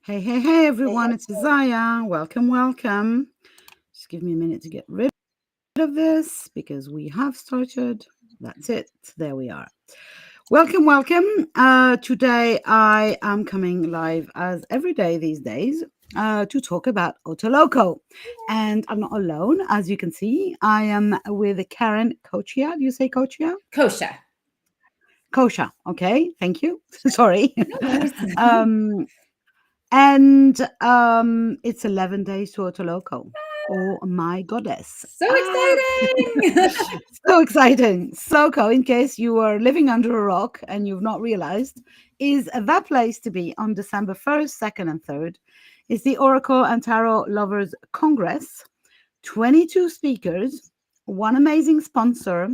Hey, everyone, it's Isaiah. Welcome. Just give me a minute to get rid of this because we have started. That's it. There we are. Welcome. Today I am coming live as every day these days to talk about OTALOCO. And I'm not alone. As you can see, I am with Karen Coccia. Do you say Coccia? Coccia. Coccia. Okay. Thank you. Sorry. And it's 11 days to OTALOCO. Oh my goddess. So exciting. So exciting. OTALOCO, in case you are living under a rock and you've not realized, is that place to be on December 1st, 2nd, and 3rd. It's the Oracle and Tarot Lovers Congress. 22 speakers, one amazing sponsor,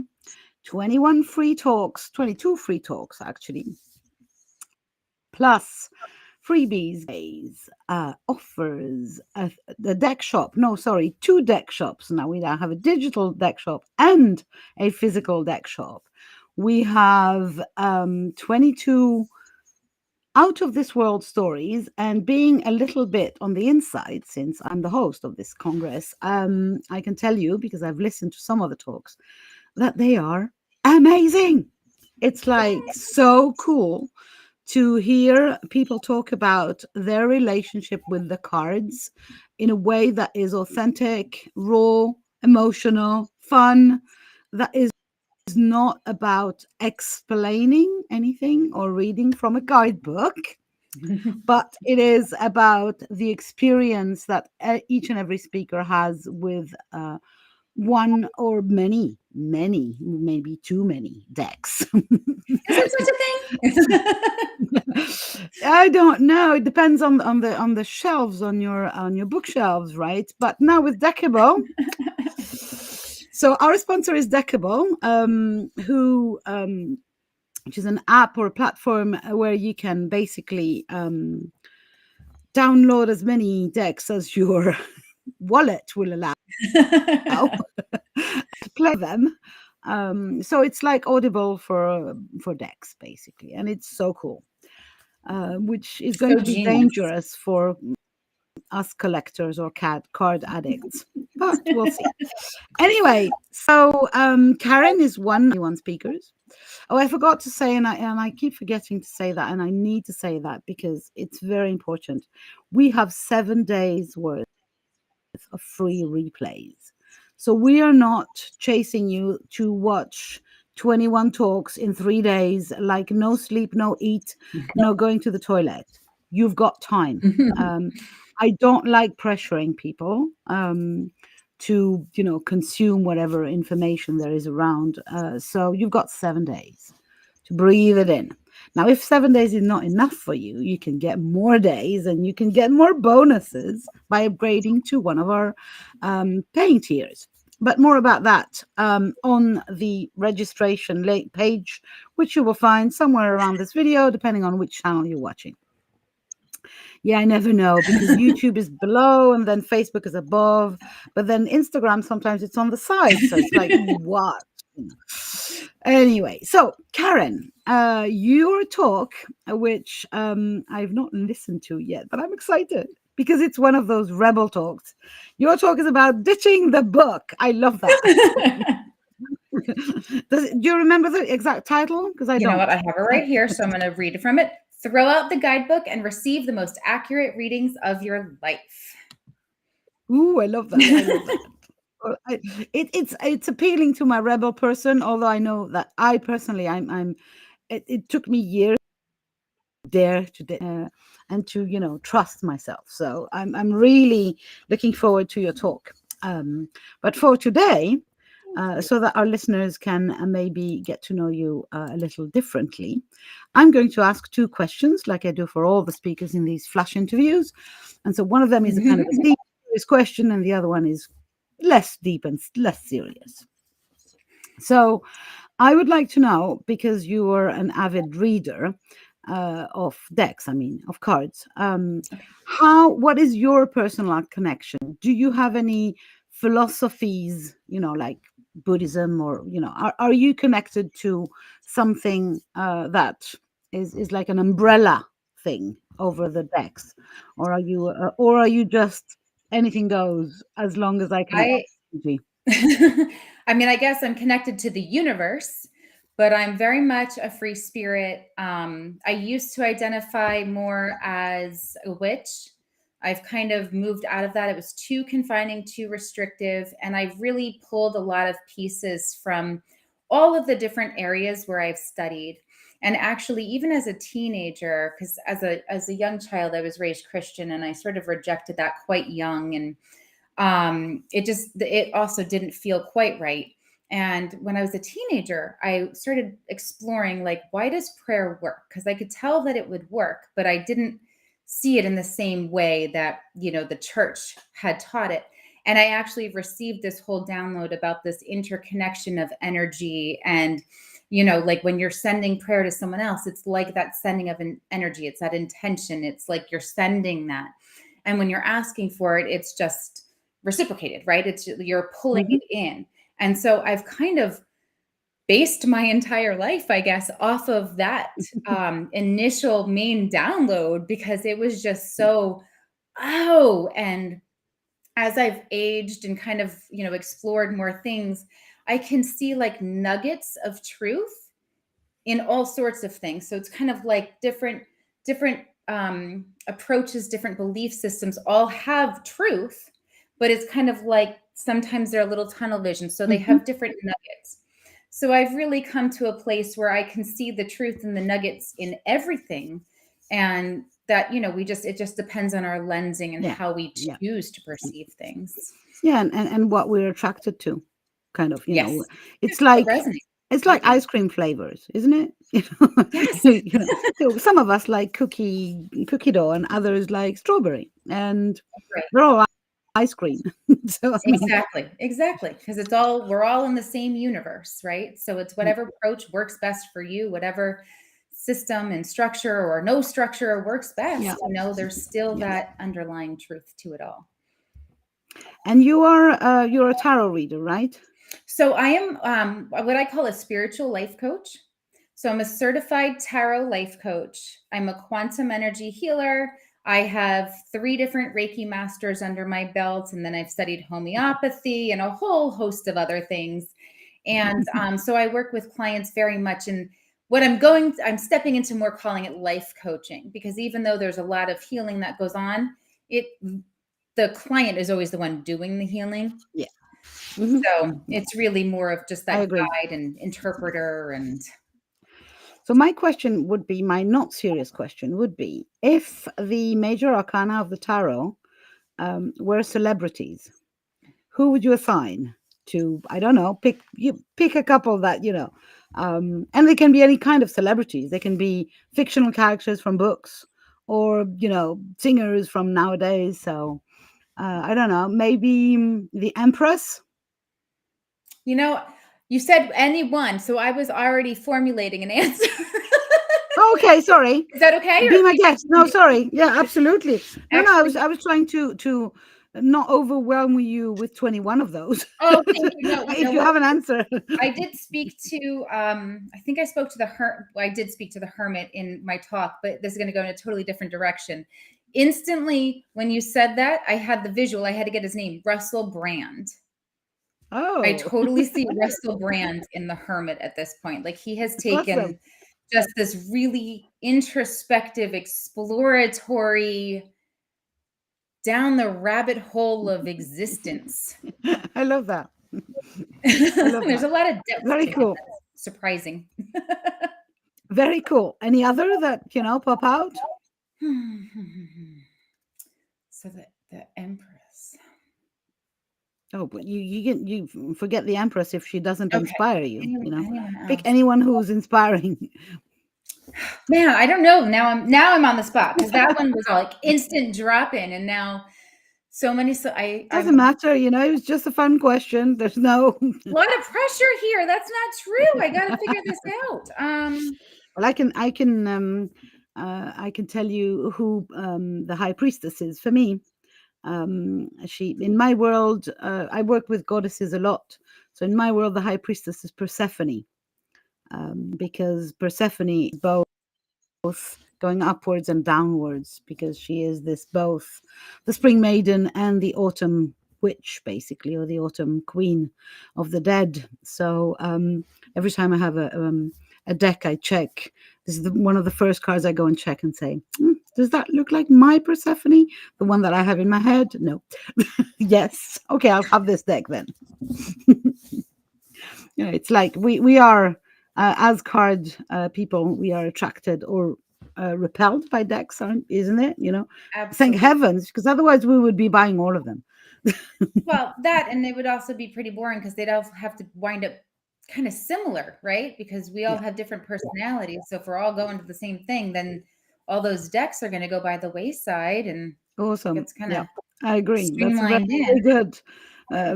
22 free talks actually, plus freebies, offers, the deck shop. No, sorry, 2 deck shops. Now we have a digital deck shop and a physical deck shop. We have 22 out of this world stories, and being a little bit on the inside, since I'm the host of this Congress, I can tell you, because I've listened to some of the talks, that they are amazing. It's like so cool to hear people talk about their relationship with the cards in a way that is authentic, raw, emotional, fun, that is not about explaining anything or reading from a guidebook, but it is about the experience that each and every speaker has with one or many, maybe too many decks. Is there such a thing? I don't know. It depends on the shelves on your bookshelves, right? But now with Deckable, so our sponsor is Deckable, which is an app or a platform where you can basically download as many decks as your wallet will allow. Play them. So it's like Audible for decks, basically, and it's so cool. Which is going to be dangerous for us collectors or card addicts, but we'll see. Anyway, so Karen is one speakers. Oh, I forgot to say, and I keep forgetting to say that, and I need to say that because it's very important. We have 7 days worth of free replays. So we are not chasing you to watch 21 talks in 3 days, like no sleep, no eat, no going to the toilet. You've got time. I don't like pressuring people to, consume whatever information there is around. So you've got 7 days to breathe it in. Now, if 7 days is not enough for you, you can get more days and you can get more bonuses by upgrading to one of our paying tiers. But more about that on the registration page, which you will find somewhere around this video, depending on which channel you're watching. Yeah, I never know, because YouTube is below and then Facebook is above, but then Instagram, sometimes it's on the side. So it's like, what? Anyway, so Karen, your talk, which I've not listened to yet, but I'm excited because it's one of those rebel talks. Your talk is about ditching the book. I love that. Do you remember the exact title? Because I don't. You know what? I have it right here, so I'm going to read it from it. Throw out the guidebook and receive the most accurate readings of your life. Ooh, I love that. I love that. It's appealing to my rebel person, although I know that I personally it took me years to dare to and to trust myself. So I'm really looking forward to your talk. But for today, so that our listeners can maybe get to know you a little differently, I'm going to ask 2 questions, like I do for all the speakers in these flash interviews. And so one of them is a kind of a serious question, and the other one is less deep and less serious. So I would like to know, because you are an avid reader of decks, I mean, of cards. What is your personal connection? Do you have any philosophies, like Buddhism, or, are you connected to something that is like an umbrella thing over the decks, or are you just anything goes as long as I can? I I mean, I guess I'm connected to the universe, but I'm very much a free spirit. I used to identify more as a witch. I've kind of moved out of that. It was too confining, too restrictive. And I've really pulled a lot of pieces from all of the different areas where I've studied. And actually, even as a teenager, because as a young child, I was raised Christian, and I sort of rejected that quite young. And it also didn't feel quite right. And when I was a teenager, I started exploring, like, why does prayer work? Because I could tell that it would work, but I didn't see it in the same way that, the church had taught it. And I actually received this whole download about this interconnection of energy. And, like when you're sending prayer to someone else, it's like that sending of an energy. It's that intention. It's like you're sending that. And when you're asking for it, it's just reciprocated, right? You're pulling it in. And so I've kind of based my entire life, I guess, off of that initial main download, because it was just so, and as I've aged and kind of, explored more things, I can see like nuggets of truth in all sorts of things. So it's kind of like different approaches, different belief systems all have truth, but it's kind of like sometimes they're a little tunnel vision. So they have different nuggets. So I've really come to a place where I can see the truth and the nuggets in everything. And that, it just depends on our lensing and how we choose to perceive things. Yeah. And what we're attracted to, kind of, Yes. it's like, resonates. it's like ice cream flavors, isn't it? Yes. Some of us like cookie dough, and others like strawberry, and Right. they're all ice cream. So Exactly. Because we're all in the same universe, right? So it's whatever approach works best for you, whatever system and structure or no structure works best. There's still that underlying truth to it all. And you're a tarot reader, right? So I am what I call a spiritual life coach. So I'm a certified tarot life coach. I'm a quantum energy healer. I have 3 different Reiki masters under my belt, and then I've studied homeopathy and a whole host of other things. And so I work with clients very much. And what I'm stepping into more calling it life coaching, because even though there's a lot of healing that goes on, the client is always the one doing the healing. Yeah. So it's really more of just that guide and interpreter. And so my question would be, my not serious question would be, if the major arcana of the tarot were celebrities, who would you assign to? I don't know, pick a couple that, and they can be any kind of celebrities. They can be fictional characters from books, or, singers from nowadays. So I don't know, maybe the Empress. You said anyone, so I was already formulating an answer. Okay, sorry. Is that okay? Be my guest. No, sorry. Yeah, absolutely. No, I was trying to not overwhelm you with 21 of those. Oh, thank you. No, if you have an answer. I did speak to, I think I spoke to I did speak to the hermit in my talk, but this is going to go in a totally different direction. Instantly, when you said that, I had the visual. I had to get his name, Russell Brand. Oh. I totally see Russell Brand in the hermit at this point. Like, he has taken just this really introspective, exploratory, down the rabbit hole of existence. I love that. There's a lot of depth. Very cool. Surprising. Very cool. Any other that, pop out? So the Empress. Oh, but you forget the Empress if she doesn't inspire you. Pick else. anyone who's inspiring. Man, I don't know. Now I'm on the spot, because that one was all like instant drop in, and now So many. So Doesn't matter, you know. It's just a fun question. There's no a lot of pressure here. That's not true. I got to figure this out. Well, I can tell you who the high priestess is for me. She, in my world, I work with goddesses a lot. So in my world, the high priestess is Persephone, because Persephone is both going upwards and downwards, because she is this both the spring maiden and the autumn witch, basically, or the autumn queen of the dead. So every time I have a deck, I check. This is one of the first cards I go and check and say, does that look like my Persephone, the one that I have in my head? No. Yes. Okay, I'll have this deck then. You know, it's like we are as card people, we are attracted or repelled by decks, isn't it? You know, Absolutely. thank heavens, because otherwise we would be buying all of them. Well, that, and it would also be pretty boring because they'd all have to wind up kind of similar, right? Because we all have different personalities. So if we're all going to the same thing, then all those decks are going to go by the wayside, and Awesome. it's kind of I agree. That's a very, streamlined in. very good,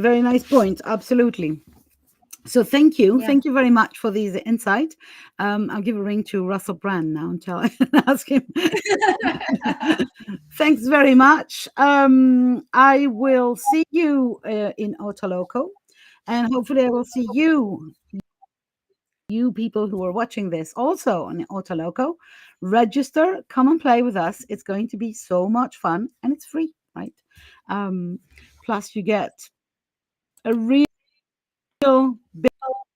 very nice point. Absolutely. So thank you. Yeah. Thank you very much for these insight. I'll give a ring to Russell Brand now and ask him. Thanks very much. I will see you in OTALOCO, and hopefully I will see you people who are watching this also on OTALOCO. Register, come and play with us. It's going to be so much fun, and it's free, right? Plus you get a real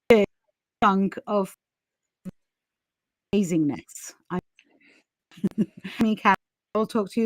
big chunk of amazingness. I'll talk to you soon.